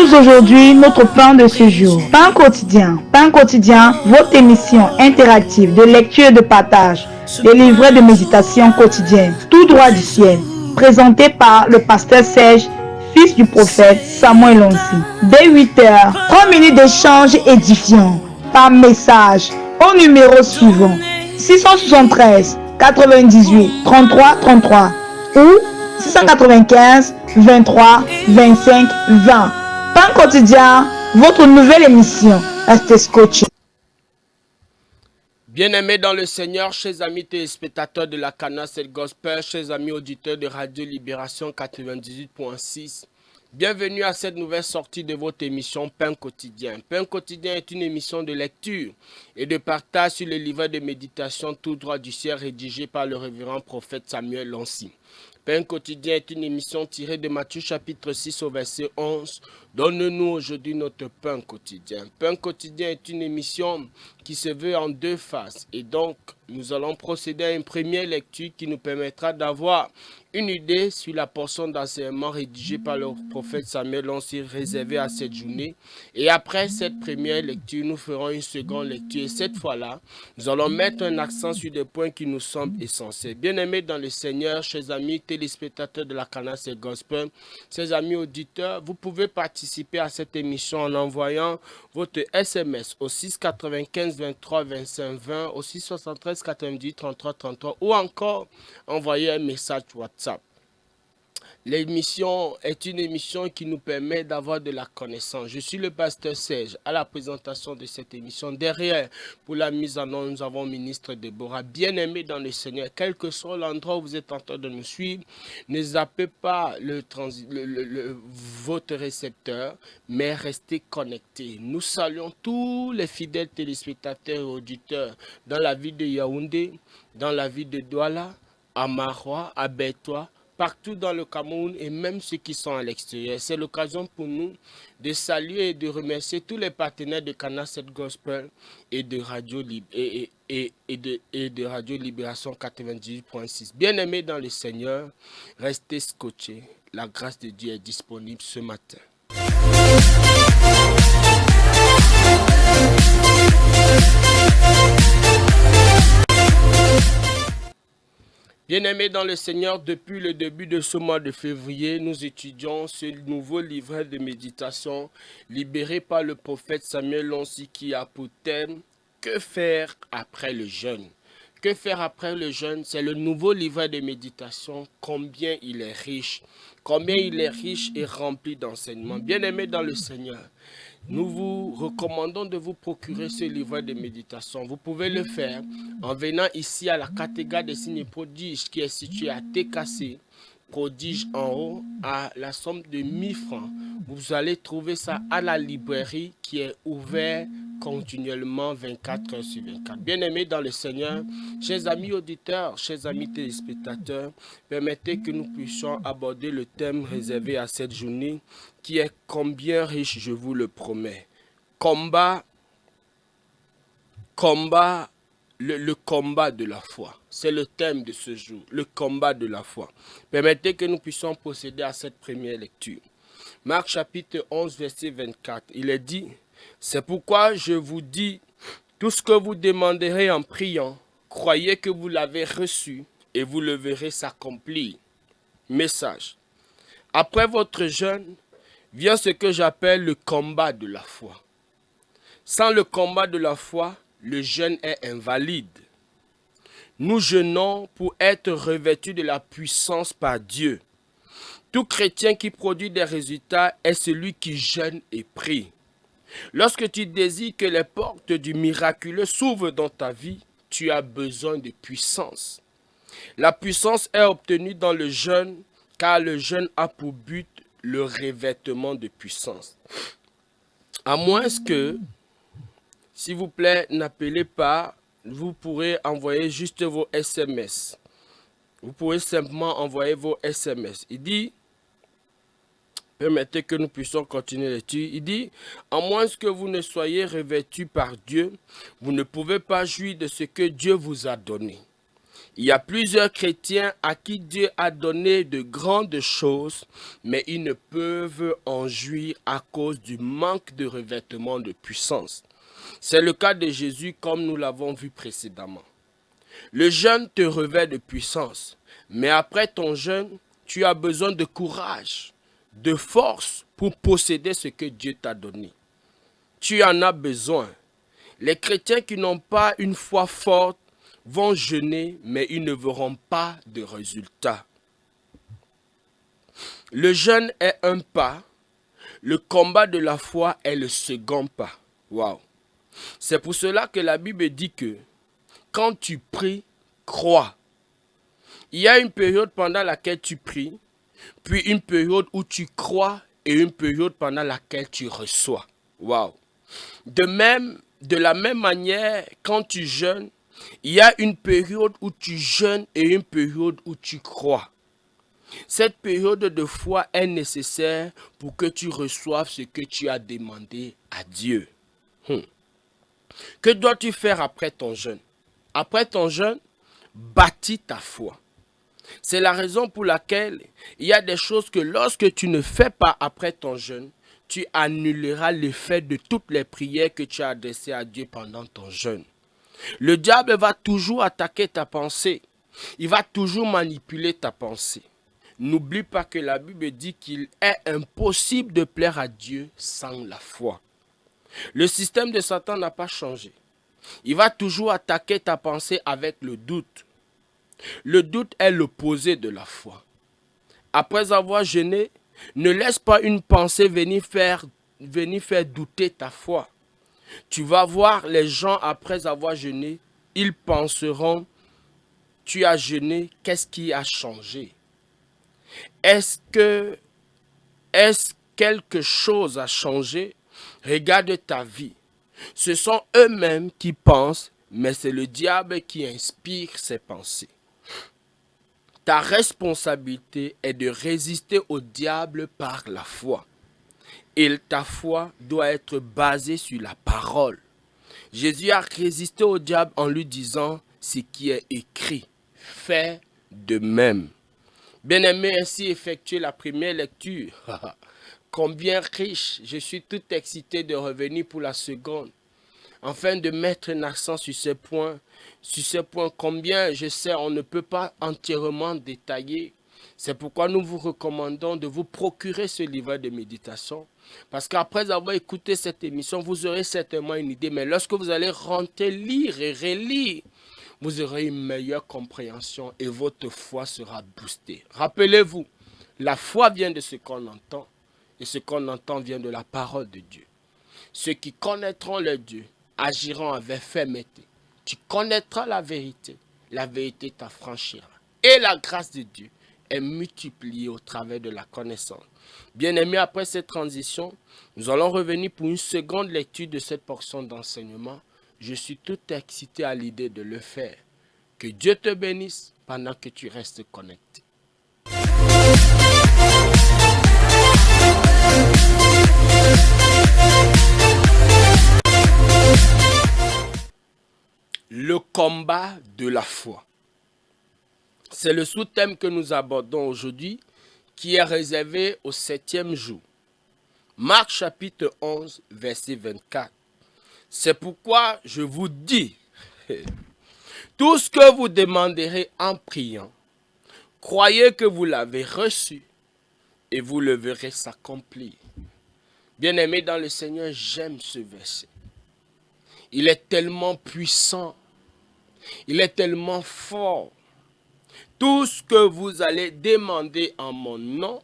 Nous aujourd'hui, notre pain de ce jour. Pain quotidien. Pain quotidien, votre émission interactive de lecture et de partage, des livrets de méditation quotidienne, tout droit du ciel. Présenté par le pasteur Serge, fils du prophète Samuel Lonsi. Dès 8h, 3 minutes d'échange édifiant par message au numéro suivant 673 98 33 33 ou 695 23 25 20. Pain quotidien, votre nouvelle émission. Restez scotché. Bien-aimés dans le Seigneur, chers amis téléspectateurs de la Canal Gospel, chers amis auditeurs de Radio Libération 98.6, bienvenue à cette nouvelle sortie de votre émission Pain quotidien. Pain quotidien est une émission de lecture et de partage sur le livret de méditation tout droit du ciel rédigé par le révérend prophète Samuel Lonsi. Pain quotidien est une émission tirée de Matthieu chapitre 6 au verset 11. Donne-nous aujourd'hui notre pain quotidien. Pain quotidien est une émission qui se veut en deux phases. Et donc, nous allons procéder à une première lecture qui nous permettra d'avoir une idée sur la portion d'enseignement rédigée par le prophète Samuel Lonsi réservée à cette journée. Et après cette première lecture, nous ferons une seconde lecture. Et cette fois-là, nous allons mettre un accent sur des points qui nous semblent essentiels. Bien-aimés dans le Seigneur, chers amis téléspectateurs de la Canal Gospel, chers amis auditeurs, vous pouvez participer à cette émission en envoyant votre SMS au 695 23 25 20, au 673 90 33 33 ou encore envoyer un message WhatsApp. L'émission est une émission qui nous permet d'avoir de la connaissance. Je suis le pasteur Serge à la présentation de cette émission. Derrière, pour la mise en œuvre, nous avons ministre Déborah, bien-aimé dans le Seigneur. Quel que soit l'endroit où vous êtes en train de nous suivre, ne zappez pas votre récepteur, mais restez connectés. Nous saluons tous les fidèles téléspectateurs et auditeurs dans la ville de Yaoundé, dans la ville de Douala, à Maroua, à Bertoua, partout dans le Cameroun et même ceux qui sont à l'extérieur. C'est l'occasion pour nous de saluer et de remercier tous les partenaires de Canal Gospel et de Radio, de Radio Libération 98.6. Bien-aimés dans le Seigneur, restez scotchés. La grâce de Dieu est disponible ce matin. Bien-aimés dans le Seigneur, depuis le début de ce mois de février, nous étudions ce nouveau livret de méditation libéré par le prophète Samuel Lonsi qui a pour thème « Que faire après le jeûne ?» Que faire après le jeûne? C'est le nouveau livret de méditation, combien il est riche et rempli d'enseignements. Bien-aimés dans le Seigneur, nous vous recommandons de vous procurer ce livret de méditation. Vous pouvez le faire en venant ici à la cathédrale des signes prodiges qui est située à TKC, prodige en haut, à la somme de 1000 francs. Vous allez trouver ça à la librairie qui est ouverte continuellement 24 heures sur 24. Bien-aimés dans le Seigneur, chers amis auditeurs, chers amis téléspectateurs, permettez que nous puissions aborder le thème réservé à cette journée qui est combien riche, je vous le promets. Le combat de la foi. C'est le thème de ce jour, le combat de la foi. Permettez que nous puissions procéder à cette première lecture. Marc chapitre 11, verset 24, il est dit, « C'est pourquoi je vous dis, tout ce que vous demanderez en priant, croyez que vous l'avez reçu et vous le verrez s'accomplir. » Message. Après votre jeûne, vient ce que j'appelle le combat de la foi. Sans le combat de la foi, le jeûne est invalide. Nous jeûnons pour être revêtus de la puissance par Dieu. Tout chrétien qui produit des résultats est celui qui jeûne et prie. Lorsque tu désires que les portes du miraculeux s'ouvrent dans ta vie, tu as besoin de puissance. La puissance est obtenue dans le jeûne, car le jeûne a pour but le revêtement de puissance. À moins que, s'il vous plaît, n'appelez pas, vous pourrez envoyer juste vos SMS. Vous pouvez simplement envoyer vos SMS. Il dit, permettez que nous puissions continuer l'étude. Il dit, à moins que vous ne soyez revêtus par Dieu, vous ne pouvez pas jouir de ce que Dieu vous a donné. Il y a plusieurs chrétiens à qui Dieu a donné de grandes choses, mais ils ne peuvent en jouir à cause du manque de revêtement de puissance. C'est le cas de Jésus comme nous l'avons vu précédemment. Le jeûne te revêt de puissance, mais après ton jeûne, tu as besoin de courage, de force pour posséder ce que Dieu t'a donné. Tu en as besoin. Les chrétiens qui n'ont pas une foi forte vont jeûner, mais ils ne verront pas de résultats. Le jeûne est un pas, le combat de la foi est le second pas. Waouh! C'est pour cela que la Bible dit que quand tu pries, crois. Il y a une période pendant laquelle tu pries, puis une période où tu crois et une période pendant laquelle tu reçois. Waouh! De la même manière, quand tu jeûnes, il y a une période où tu jeûnes et une période où tu crois. Cette période de foi est nécessaire pour que tu reçoives ce que tu as demandé à Dieu. Que dois-tu faire après ton jeûne? Après ton jeûne, bâtis ta foi. C'est la raison pour laquelle il y a des choses que lorsque tu ne fais pas après ton jeûne, tu annuleras l'effet de toutes les prières que tu as adressées à Dieu pendant ton jeûne. Le diable va toujours attaquer ta pensée. Il va toujours manipuler ta pensée. N'oublie pas que la Bible dit qu'il est impossible de plaire à Dieu sans la foi. Le système de Satan n'a pas changé. Il va toujours attaquer ta pensée avec le doute. Le doute est l'opposé de la foi. Après avoir jeûné, ne laisse pas une pensée venir faire douter ta foi. Tu vas voir les gens après avoir jeûné, ils penseront, tu as jeûné, qu'est-ce qui a changé? Est-ce quelque chose a changé? Regarde ta vie. Ce sont eux-mêmes qui pensent, mais c'est le diable qui inspire ces pensées. Ta responsabilité est de résister au diable par la foi. Et ta foi doit être basée sur la parole. Jésus a résisté au diable en lui disant ce qui est écrit. Fais de même. Bien-aimé, ainsi effectuer la première lecture. Combien riche, je suis tout excité de revenir pour la seconde. Afin de mettre un accent sur ces points, combien je sais, on ne peut pas entièrement détailler. C'est pourquoi nous vous recommandons de vous procurer ce livret de méditation. Parce qu'après avoir écouté cette émission, vous aurez certainement une idée. Mais lorsque vous allez rentrer, lire et relire, vous aurez une meilleure compréhension et votre foi sera boostée. Rappelez-vous, la foi vient de ce qu'on entend. Et ce qu'on entend vient de la parole de Dieu. Ceux qui connaîtront le Dieu agiront avec fermeté. Tu connaîtras la vérité t'affranchira. Et la grâce de Dieu est multipliée au travers de la connaissance. Bien-aimés, après cette transition, nous allons revenir pour une seconde lecture de cette portion d'enseignement. Je suis tout excité à l'idée de le faire. Que Dieu te bénisse pendant que tu restes connecté. Le combat de la foi. C'est le sous-thème que nous abordons aujourd'hui, qui est réservé au 7e jour. Marc chapitre 11, verset 24. C'est pourquoi je vous dis, tout ce que vous demanderez en priant, croyez que vous l'avez reçu et vous le verrez s'accomplir. Bien-aimés dans le Seigneur, j'aime ce verset. Il est tellement puissant. Il est tellement fort. Tout ce que vous allez demander en mon nom,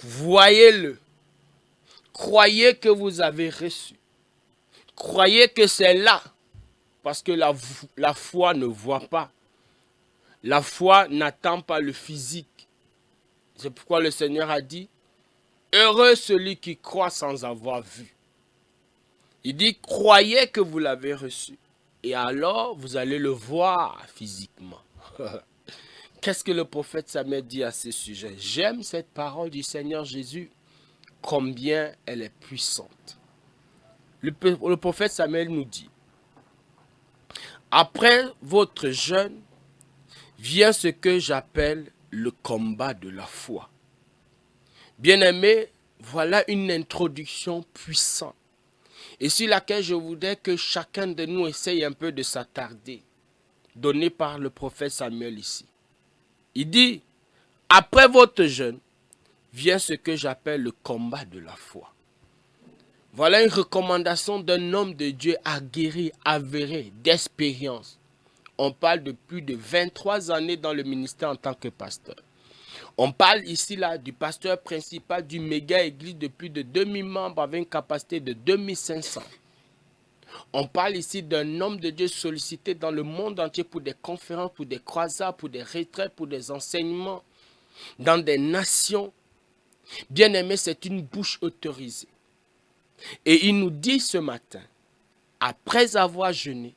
voyez-le. Croyez que vous avez reçu. Croyez que c'est là. Parce que la foi ne voit pas. La foi n'attend pas le physique. C'est pourquoi le Seigneur a dit, heureux celui qui croit sans avoir vu. Il dit, croyez que vous l'avez reçu. Et alors, vous allez le voir physiquement. Qu'est-ce que le prophète Samuel dit à ce sujet? J'aime cette parole du Seigneur Jésus, combien elle est puissante. Le prophète Samuel nous dit, Après votre jeûne, vient ce que j'appelle le combat de la foi. Bien-aimés, voilà une introduction puissante et sur laquelle je voudrais que chacun de nous essaye un peu de s'attarder, donnée par le prophète Samuel ici. Il dit, après votre jeûne, vient ce que j'appelle le combat de la foi. Voilà une recommandation d'un homme de Dieu aguerri, avéré, d'expérience. On parle de plus de 23 années dans le ministère en tant que pasteur. On parle ici là du pasteur principal d'une méga église de plus de 2000 membres avec une capacité de 2500. On parle ici d'un homme de Dieu sollicité dans le monde entier pour des conférences, pour des croisades, pour des retraites, pour des enseignements dans des nations. Bien-aimé, c'est une bouche autorisée. Et il nous dit ce matin, après avoir jeûné,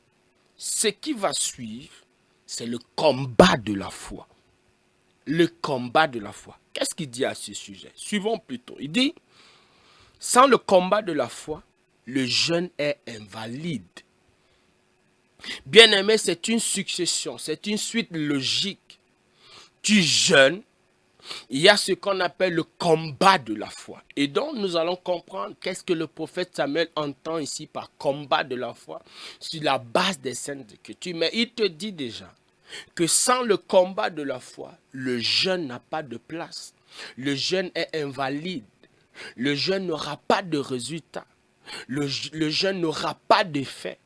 ce qui va suivre, c'est le combat de la foi. Le combat de la foi. Qu'est-ce qu'il dit à ce sujet? Suivons plutôt. Il dit, sans le combat de la foi, le jeûne est invalide. Bien-aimé, c'est une succession, c'est une suite logique. Tu jeûnes, il y a ce qu'on appelle le combat de la foi. Et donc, nous allons comprendre qu'est-ce que le prophète Samuel entend ici par combat de la foi sur la base des Saintes Écritures. Mais il te dit déjà que sans le combat de la foi, le jeûne n'a pas de place. Le jeûne est invalide. Le jeûne n'aura pas de résultat. Le jeûne n'aura pas d'effet.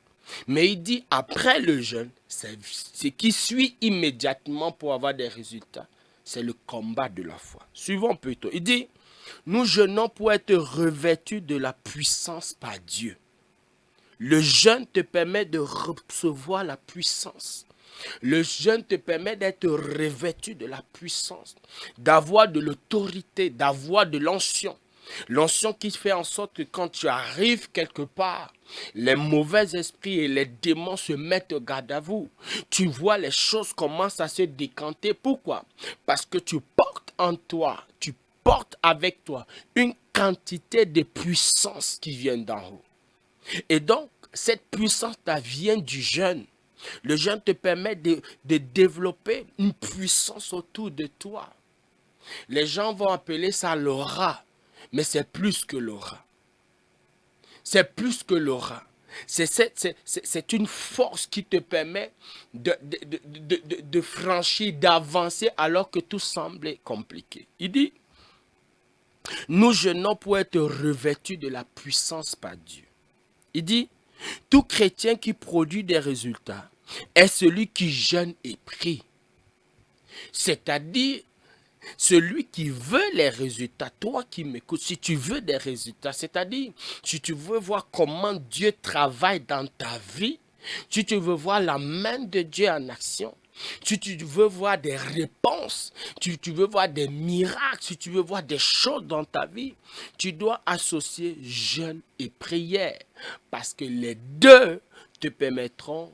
Mais il dit, après le jeûne, ce qui suit immédiatement pour avoir des résultats, c'est le combat de la foi. Suivons plutôt. Il dit, nous jeûnons pour être revêtus de la puissance par Dieu. Le jeûne te permet de recevoir la puissance. Le jeûne te permet d'être revêtu de la puissance, d'avoir de l'autorité, d'avoir de l'onction. L'onction qui fait en sorte que quand tu arrives quelque part, les mauvais esprits et les démons se mettent au garde à vous. Tu vois les choses commencent à se décanter. Pourquoi? Parce que tu portes en toi, tu portes avec toi une quantité de puissance qui vient d'en haut. Et donc, cette puissance vient du jeûne. Le jeûne te permet de développer une puissance autour de toi. Les gens vont appeler ça l'aura. Mais c'est plus que l'aura. C'est plus que l'aura. C'est une force qui te permet de franchir, d'avancer alors que tout semblait compliqué. Il dit, nous jeûnons pour être revêtus de la puissance par Dieu. Il dit, tout chrétien qui produit des résultats est celui qui jeûne et prie. C'est-à-dire, celui qui veut les résultats, toi qui m'écoutes, si tu veux des résultats, c'est-à-dire, si tu veux voir comment Dieu travaille dans ta vie, si tu veux voir la main de Dieu en action, si tu veux voir des réponses, si tu veux voir des miracles, si tu veux voir des choses dans ta vie, tu dois associer jeûne et prière, parce que les deux te permettront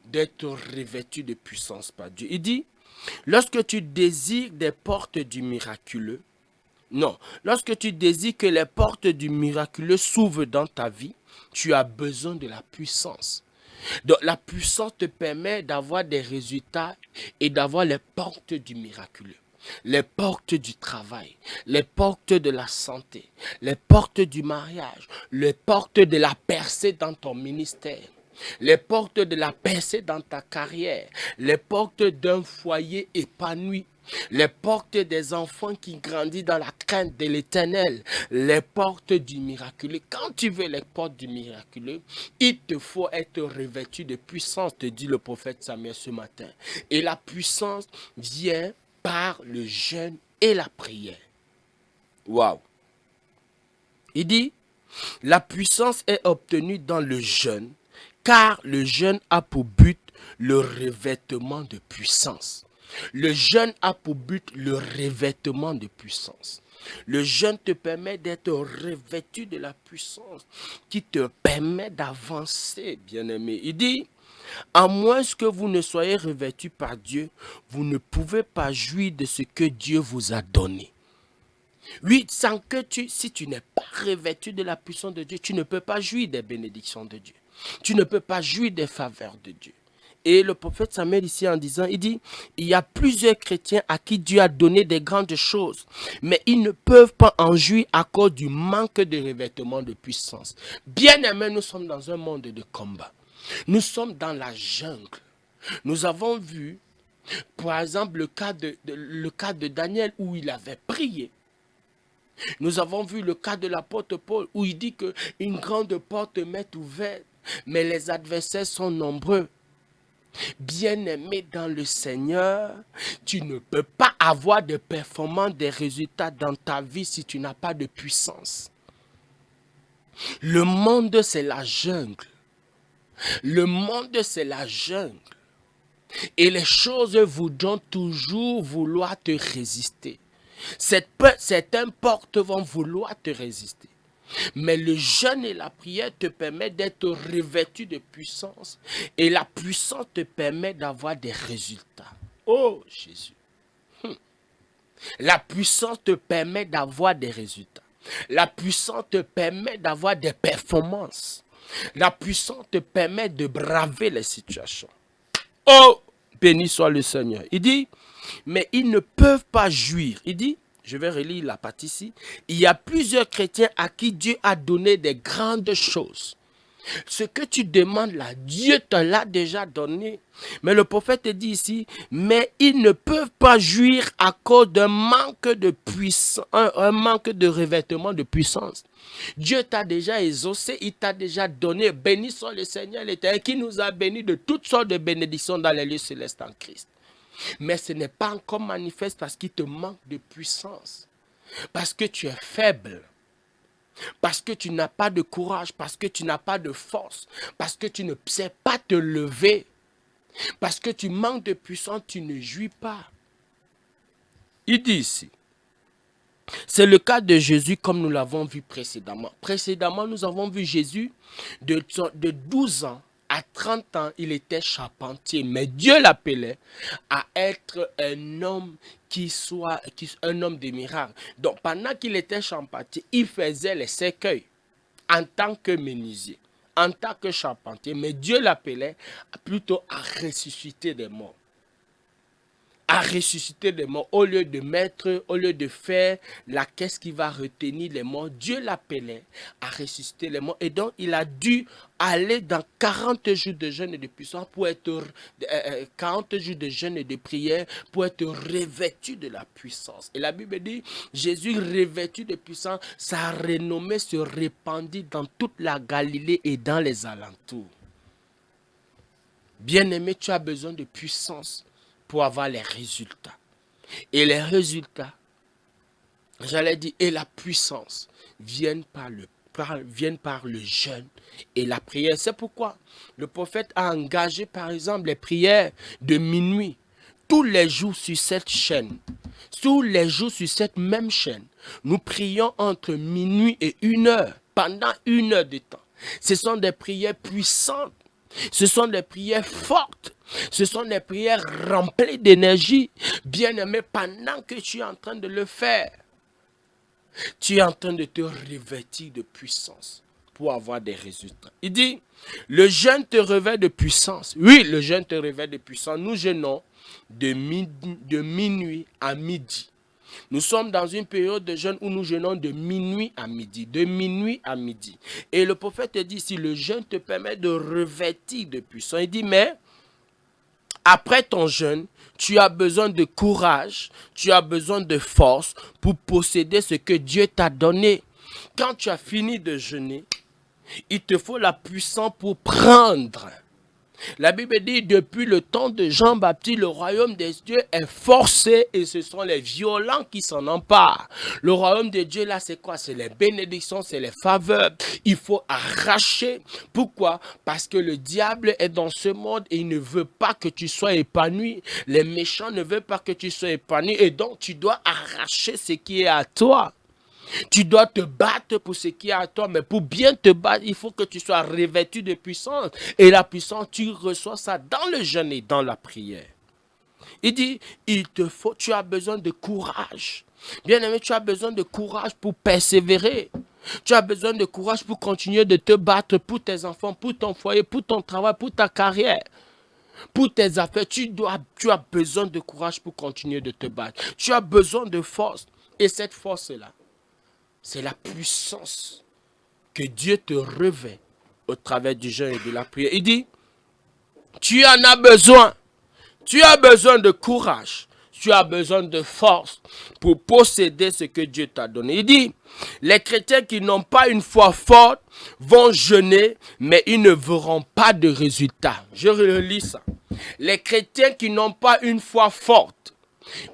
d'être revêtu de puissance par Dieu. Il dit, lorsque tu désires des portes du miraculeux, lorsque tu désires que les portes du miraculeux s'ouvrent dans ta vie, tu as besoin de la puissance. Donc la puissance te permet d'avoir des résultats et d'avoir les portes du miraculeux. Les portes du travail, les portes de la santé, les portes du mariage, les portes de la percée dans ton ministère. Les portes de la percée dans ta carrière, les portes d'un foyer épanoui, les portes des enfants qui grandissent dans la crainte de l'Éternel, les portes du miraculeux. Quand tu veux les portes du miraculeux, il te faut être revêtu de puissance, te dit le prophète Samuel ce matin. Et la puissance vient par le jeûne et la prière. Waouh! Il dit, la puissance est obtenue dans le jeûne, car le jeûne a pour but le revêtement de puissance. Le jeûne a pour but le revêtement de puissance. Le jeûne te permet d'être revêtu de la puissance qui te permet d'avancer, bien-aimé. Il dit, à moins que vous ne soyez revêtus par Dieu, vous ne pouvez pas jouir de ce que Dieu vous a donné. Oui, si tu n'es pas revêtu de la puissance de Dieu, tu ne peux pas jouir des bénédictions de Dieu. Tu ne peux pas jouir des faveurs de Dieu. Et le prophète Samuel ici en disant, il dit, il y a plusieurs chrétiens à qui Dieu a donné des grandes choses, mais ils ne peuvent pas en jouir à cause du manque de revêtement de puissance. Bien aimés, nous sommes dans un monde de combat. Nous sommes dans la jungle. Nous avons vu, par exemple, le cas de Daniel où il avait prié. Nous avons vu le cas de l'apôtre Paul où il dit qu'une grande porte m'est ouverte, mais les adversaires sont nombreux. Bien-aimé dans le Seigneur, tu ne peux pas avoir de performance, des résultats dans ta vie si tu n'as pas de puissance. Le monde, c'est la jungle. Le monde, c'est la jungle. Et les choses voudront toujours vouloir te résister. Certaines portes vont vouloir te résister. Mais le jeûne et la prière te permettent d'être revêtu de puissance. Et la puissance te permet d'avoir des résultats. Oh Jésus. La puissance te permet d'avoir des résultats. La puissance te permet d'avoir des performances. La puissance te permet de braver les situations. Oh, béni soit le Seigneur. Il dit, mais ils ne peuvent pas jouir. Il dit, je vais relire la partie ici. Il y a plusieurs chrétiens à qui Dieu a donné des grandes choses. Ce que tu demandes là, Dieu te l'a déjà donné. Mais le prophète dit ici, mais ils ne peuvent pas jouir à cause d'un manque de puissance, un manque de revêtement de puissance. Dieu t'a déjà exaucé, il t'a déjà donné. Béni soit le Seigneur l'Éternel qui nous a bénis de toutes sortes de bénédictions dans les lieux célestes en Christ. Mais ce n'est pas encore manifeste parce qu'il te manque de puissance. Parce que tu es faible. Parce que tu n'as pas de courage, parce que tu n'as pas de force, parce que tu ne sais pas te lever, parce que tu manques de puissance, tu ne jouis pas. Il dit ici, c'est le cas de Jésus comme nous l'avons vu précédemment. Précédemment, nous avons vu Jésus de 12 ans à 30 ans, il était charpentier, mais Dieu l'appelait à être un homme un homme de miracles. Donc, pendant qu'il était charpentier, il faisait les cercueils en tant que menuisier, en tant que charpentier, mais Dieu l'appelait plutôt à ressusciter des morts. À ressusciter les morts, au lieu de faire la caisse qui va retenir les morts, Dieu l'appelait à ressusciter les morts. Et donc, il a dû aller dans 40 jours de jeûne et de puissance 40 jours de jeûne et de prière pour être revêtu de la puissance. Et la Bible dit, Jésus revêtu de puissance, sa renommée se répandit dans toute la Galilée et dans les alentours. Bien-aimé, tu as besoin de puissance pour avoir les résultats. Et les résultats, j'allais dire, et la puissance viennent par le jeûne et la prière. C'est pourquoi le prophète a engagé, par exemple, les prières de minuit, tous les jours sur cette chaîne. Tous les jours sur cette même chaîne. Nous prions entre minuit et 1 heure, pendant 1 heure de temps. Ce sont des prières puissantes. Ce sont des prières fortes. Ce sont des prières remplies d'énergie. Bien-aimé, pendant que tu es en train de le faire, tu es en train de te revêtir de puissance pour avoir des résultats. Il dit, le jeûne te revêt de puissance. Oui, le jeûne te revêt de puissance. Nous jeûnons de minuit à midi. Nous sommes dans une période de jeûne où nous jeûnons de minuit à midi. De minuit à midi. Et le prophète dit, si le jeûne te permet de revêtir de puissance, il dit, mais après ton jeûne, tu as besoin de courage, tu as besoin de force pour posséder ce que Dieu t'a donné. Quand tu as fini de jeûner, il te faut la puissance pour prendre. La Bible dit, depuis le temps de Jean-Baptiste, le royaume des dieux est forcé et ce sont les violents qui s'en emparent. Le royaume de Dieu, là, c'est quoi? C'est les bénédictions, c'est les faveurs. Il faut arracher. Pourquoi? Parce que le diable est dans ce monde et il ne veut pas que tu sois épanoui. Les méchants ne veulent pas que tu sois épanoui et donc tu dois arracher ce qui est à toi. Tu dois te battre pour ce qui est à toi, mais pour bien te battre, il faut que tu sois revêtu de puissance. Et la puissance, tu reçois ça dans le jeûne et dans la prière. Il dit, tu as besoin de courage. Bien-aimé, tu as besoin de courage pour persévérer. Tu as besoin de courage pour continuer de te battre pour tes enfants, pour ton foyer, pour ton travail, pour ta carrière, pour tes affaires. Tu as besoin de courage pour continuer de te battre. Tu as besoin de force. Et cette force-là, c'est la puissance que Dieu te revêt au travers du jeûne et de la prière. Il dit, tu en as besoin. Tu as besoin de courage. Tu as besoin de force pour posséder ce que Dieu t'a donné. Il dit, les chrétiens qui n'ont pas une foi forte vont jeûner, mais ils ne verront pas de résultats. Je relis ça. Les chrétiens qui n'ont pas une foi forte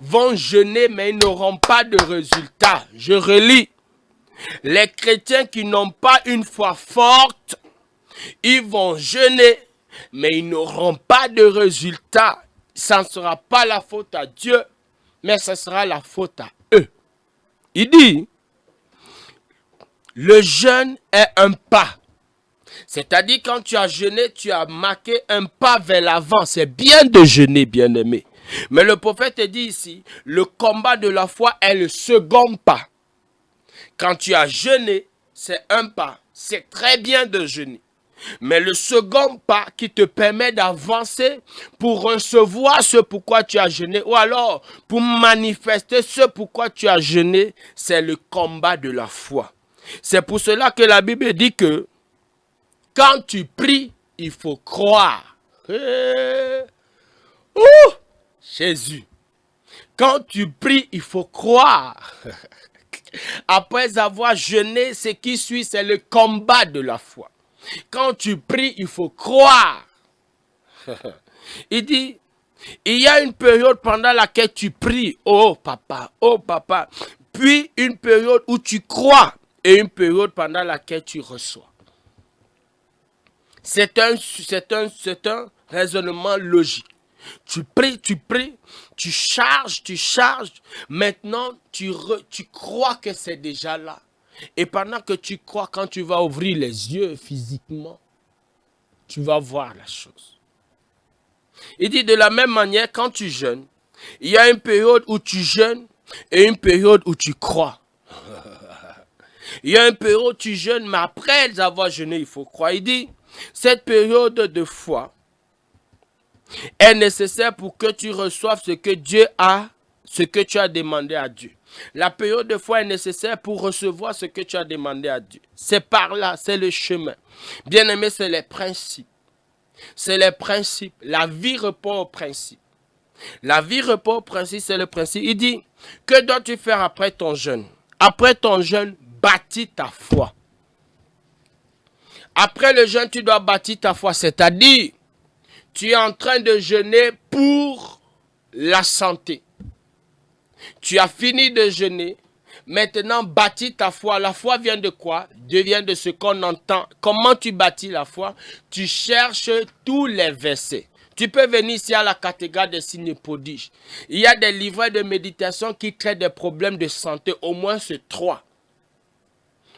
vont jeûner, mais ils n'auront pas de résultats. Je relis. Les chrétiens qui n'ont pas une foi forte, ils vont jeûner, mais ils n'auront pas de résultats. Ça ne sera pas la faute à Dieu, mais ce sera la faute à eux. Il dit, le jeûne est un pas. C'est-à-dire quand tu as jeûné, tu as marqué un pas vers l'avant. C'est bien de jeûner, bien-aimé. Mais le prophète dit ici, le combat de la foi est le second pas. Quand tu as jeûné, c'est un pas. C'est très bien de jeûner. Mais le second pas qui te permet d'avancer pour recevoir ce pourquoi tu as jeûné, ou alors pour manifester ce pourquoi tu as jeûné, c'est le combat de la foi. C'est pour cela que la Bible dit que quand tu pries, il faut croire. Jésus. Quand tu pries, il faut croire. Après avoir jeûné, ce qui suit, c'est le combat de la foi. Quand tu pries, il faut croire. Il dit, il y a une période pendant laquelle tu pries, oh papa, puis une période où tu crois et une période pendant laquelle tu reçois. C'est un raisonnement logique. Tu pries, tu charges. Maintenant, tu crois que c'est déjà là. Et pendant que tu crois, quand tu vas ouvrir les yeux physiquement, tu vas voir la chose. Il dit de la même manière, quand tu jeûnes, il y a une période où tu jeûnes et une période où tu crois. Il y a une période où tu jeûnes, mais après avoir jeûné, il faut croire. Il dit, cette période de foi est nécessaire pour que tu reçoives ce que Dieu a, ce que tu as demandé à Dieu. La période de foi est nécessaire pour recevoir ce que tu as demandé à Dieu. C'est par là, c'est le chemin. Bien aimé, c'est les principes. C'est les principes. La vie repose au principe. La vie repose au principe, c'est le principe. Il dit, que dois-tu faire après ton jeûne? Après ton jeûne, bâtis ta foi. Après le jeûne, tu dois bâtir ta foi. C'est-à-dire, tu es en train de jeûner pour la santé. Tu as fini de jeûner. Maintenant, bâtis ta foi. La foi vient de quoi? Vient de ce qu'on entend. Comment tu bâtis la foi? Tu cherches tous les versets. Tu peux venir ici à la cathédrale des signes prodiges. Il y a des livrets de méditation qui traitent des problèmes de santé. Au moins c'est 3.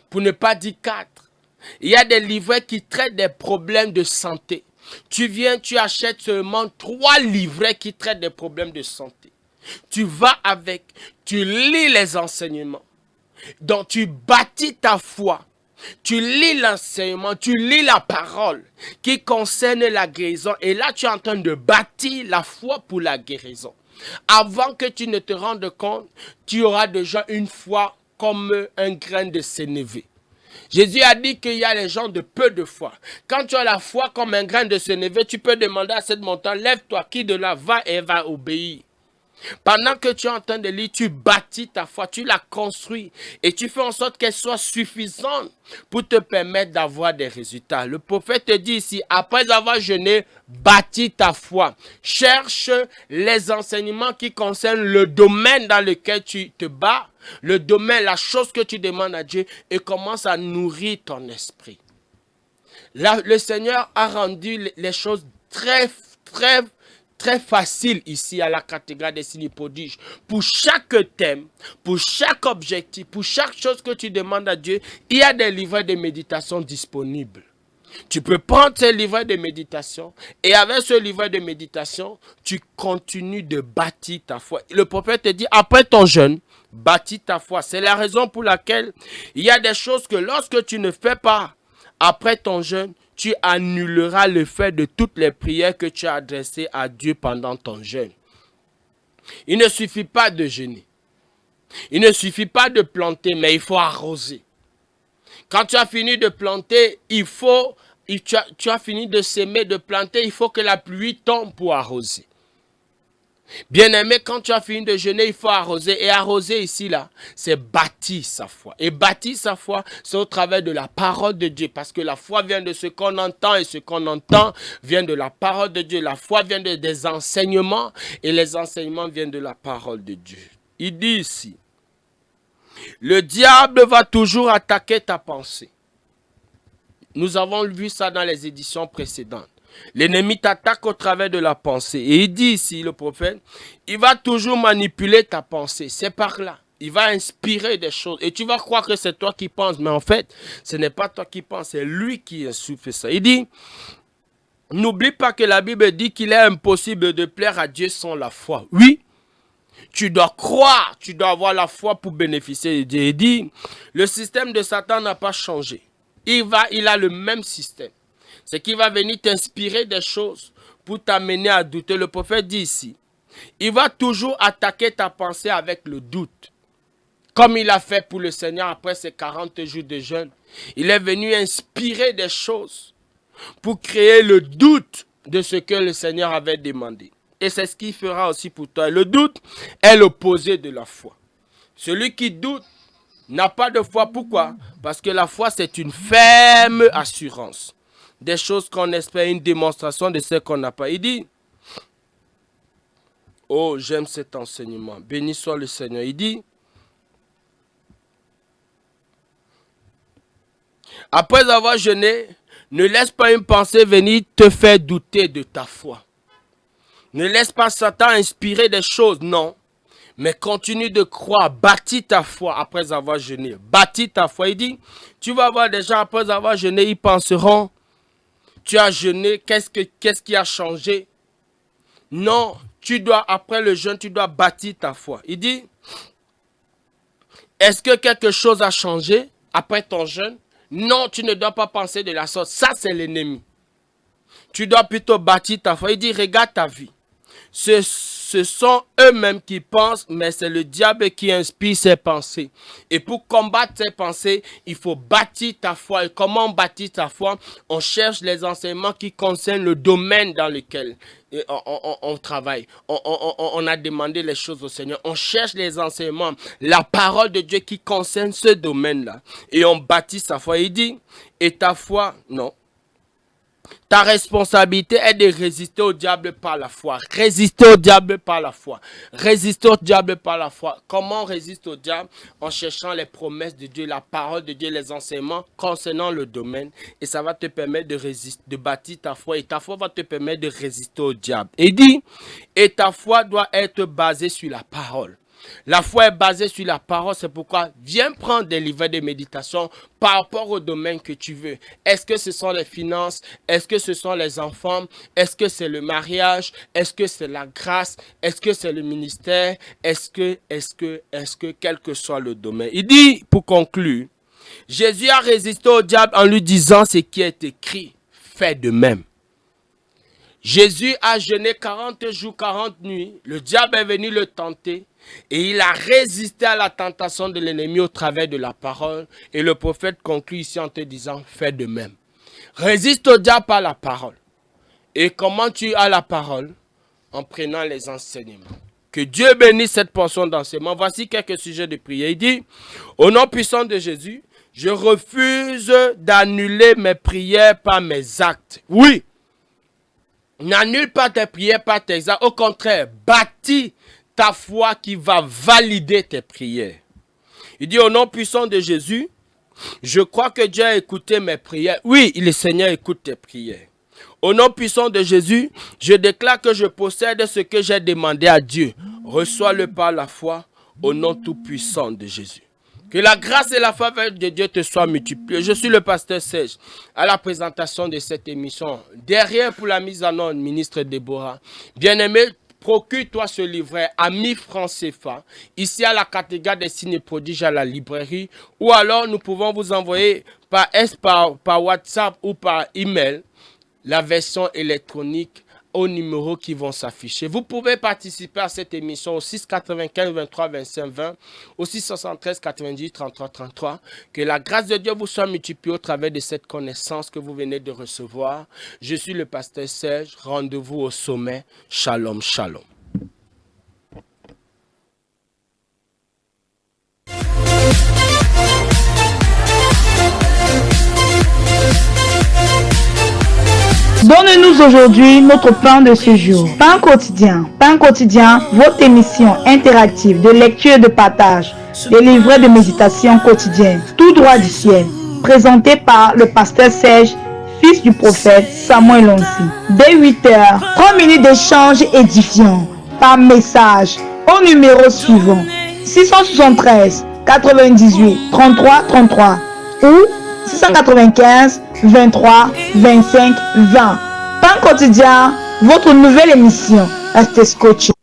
Pour ne pas dire 4. Il y a des livrets qui traitent des problèmes de santé. Tu viens, tu achètes seulement 3 livrets qui traitent des problèmes de santé. Tu vas avec, tu lis les enseignements. Donc tu bâtis ta foi. Tu lis l'enseignement, tu lis la parole qui concerne la guérison. Et là, tu es en train de bâtir la foi pour la guérison. Avant que tu ne te rendes compte, tu auras déjà une foi comme un grain de sénévé. Jésus a dit qu'il y a les gens de peu de foi. Quand tu as la foi comme un grain de sénévé, tu peux demander à cette montagne, lève-toi, qui de là va et va obéir. Pendant que tu es en train de lire, tu bâtis ta foi, tu la construis et tu fais en sorte qu'elle soit suffisante pour te permettre d'avoir des résultats. Le prophète te dit ici, après avoir jeûné, bâtis ta foi. Cherche les enseignements qui concernent le domaine dans lequel tu te bats, le domaine, la chose que tu demandes à Dieu et commence à nourrir ton esprit. Là, le Seigneur a rendu les choses très facile ici à la cathédrale des signes prodiges. Pour chaque thème, pour chaque objectif, pour chaque chose que tu demandes à Dieu, il y a des livrets de méditation disponibles. Tu peux prendre ce livret de méditation et avec ce livret de méditation, tu continues de bâtir ta foi. Le prophète te dit, après ton jeûne, bâtis ta foi. C'est la raison pour laquelle il y a des choses que lorsque tu ne fais pas après ton jeûne, tu annuleras le fait de toutes les prières que tu as adressées à Dieu pendant ton jeûne. Il ne suffit pas de jeûner. Il ne suffit pas de planter, mais il faut arroser. Quand tu as fini de planter, tu as fini de s'aimer, de planter, il faut que la pluie tombe pour arroser. Bien-aimé, quand tu as fini de jeûner, il faut arroser. Et arroser ici, là, c'est bâtir sa foi. Et bâtir sa foi, c'est au travers de la parole de Dieu. Parce que la foi vient de ce qu'on entend et ce qu'on entend vient de la parole de Dieu. La foi vient des enseignements et les enseignements viennent de la parole de Dieu. Il dit ici, le diable va toujours attaquer ta pensée. Nous avons vu ça dans les éditions précédentes. L'ennemi t'attaque au travers de la pensée. Et il dit ici, le prophète, il va toujours manipuler ta pensée. C'est par là. Il va inspirer des choses. Et tu vas croire que c'est toi qui penses. Mais en fait, ce n'est pas toi qui penses. C'est lui qui insuffle ça. Il dit, n'oublie pas que la Bible dit qu'il est impossible de plaire à Dieu sans la foi. Oui. Tu dois croire, tu dois avoir la foi pour bénéficier de Dieu. Il dit, le système de Satan n'a pas changé. Il a le même système. C'est qu'il va venir t'inspirer des choses pour t'amener à douter. Le prophète dit ici, il va toujours attaquer ta pensée avec le doute. Comme il a fait pour le Seigneur après ses 40 jours de jeûne. Il est venu inspirer des choses pour créer le doute de ce que le Seigneur avait demandé. Et c'est ce qu'il fera aussi pour toi. Le doute est l'opposé de la foi. Celui qui doute n'a pas de foi. Pourquoi? Parce que la foi, c'est une ferme assurance. Des choses qu'on espère, une démonstration de ce qu'on n'a pas. Il dit, oh, j'aime cet enseignement. Béni soit le Seigneur. Il dit, après avoir jeûné, ne laisse pas une pensée venir te faire douter de ta foi. Ne laisse pas Satan inspirer des choses, non. Mais continue de croire, bâtis ta foi après avoir jeûné. Bâtis ta foi. Il dit, tu vas voir des gens après avoir jeûné, ils penseront, tu as jeûné, qu'est-ce qui a changé? Non, après le jeûne, tu dois bâtir ta foi. Il dit, est-ce que quelque chose a changé après ton jeûne? Non, tu ne dois pas penser de la sorte. Ça, c'est l'ennemi. Tu dois plutôt bâtir ta foi. Il dit, regarde ta vie. Ce sont eux-mêmes qui pensent, mais c'est le diable qui inspire ces pensées. Et pour combattre ces pensées, il faut bâtir ta foi. Et comment bâtir ta foi? On cherche les enseignements qui concernent le domaine dans lequel on travaille. On a demandé les choses au Seigneur. On cherche les enseignements, la parole de Dieu qui concerne ce domaine-là. Et on bâtit sa foi. Il dit, et ta foi, non. Ta responsabilité est de résister au diable par la foi. Résister au diable par la foi. Résister au diable par la foi. Comment on résiste au diable? En cherchant les promesses de Dieu, la parole de Dieu, les enseignements concernant le domaine. Et ça va te permettre de résister, de bâtir ta foi. Et ta foi va te permettre de résister au diable. Et dit, et ta foi doit être basée sur la parole. La foi est basée sur la parole, c'est pourquoi viens prendre des livrets de méditation par rapport au domaine que tu veux. Est-ce que ce sont les finances? Est-ce que ce sont les enfants? Est-ce que c'est le mariage? Est-ce que c'est la grâce? Est-ce que c'est le ministère? Est-ce que, quel que soit le domaine. Il dit, pour conclure, Jésus a résisté au diable en lui disant ce qui est écrit, fais de même. Jésus a jeûné 40 jours, 40 nuits. Le diable est venu le tenter. Et il a résisté à la tentation de l'ennemi au travers de la parole. Et le prophète conclut ici en te disant, fais de même. Résiste au diable par la parole. Et comment tu as la parole? En prenant les enseignements. Que Dieu bénisse cette portion d'enseignement. Voici quelques sujets de prière. Il dit, au nom puissant de Jésus, je refuse d'annuler mes prières par mes actes. Oui. N'annule pas tes prières par tes actes. Au contraire, bâtis ta foi qui va valider tes prières. Il dit au nom puissant de Jésus, je crois que Dieu a écouté mes prières. Oui, le Seigneur écoute tes prières. Au nom puissant de Jésus, je déclare que je possède ce que j'ai demandé à Dieu. Reçois-le par la foi au nom tout puissant de Jésus. Que la grâce et la faveur de Dieu te soient multipliées. Je suis le pasteur Serge à la présentation de cette émission. Derrière pour la mise en ordre, ministre Déborah. Bien-aimé, procure-toi ce livret à 1000 francs CFA, ici à la cathédrale des signes et prodiges à la librairie, ou alors nous pouvons vous envoyer par WhatsApp ou par email la version électronique aux numéros qui vont s'afficher. Vous pouvez participer à cette émission au 6 95 23 25 20, au 6 73 98 33 33. Que la grâce de Dieu vous soit multipliée au travers de cette connaissance que vous venez de recevoir. Je suis le pasteur Serge. Rendez-vous au sommet. Shalom, shalom. Donne-nous aujourd'hui notre pain de ce jour. Pain quotidien, votre émission interactive de lecture et de partage, des livrets de méditation quotidienne, tout droit du ciel, présenté par le pasteur Serge, fils du prophète Samuel Onsi. Dès 8h, 3 minutes d'échange édifiant par message au numéro suivant 673 98 33 33 ou 695 23 25 20. Pain quotidien, votre nouvelle émission. Restez scotché.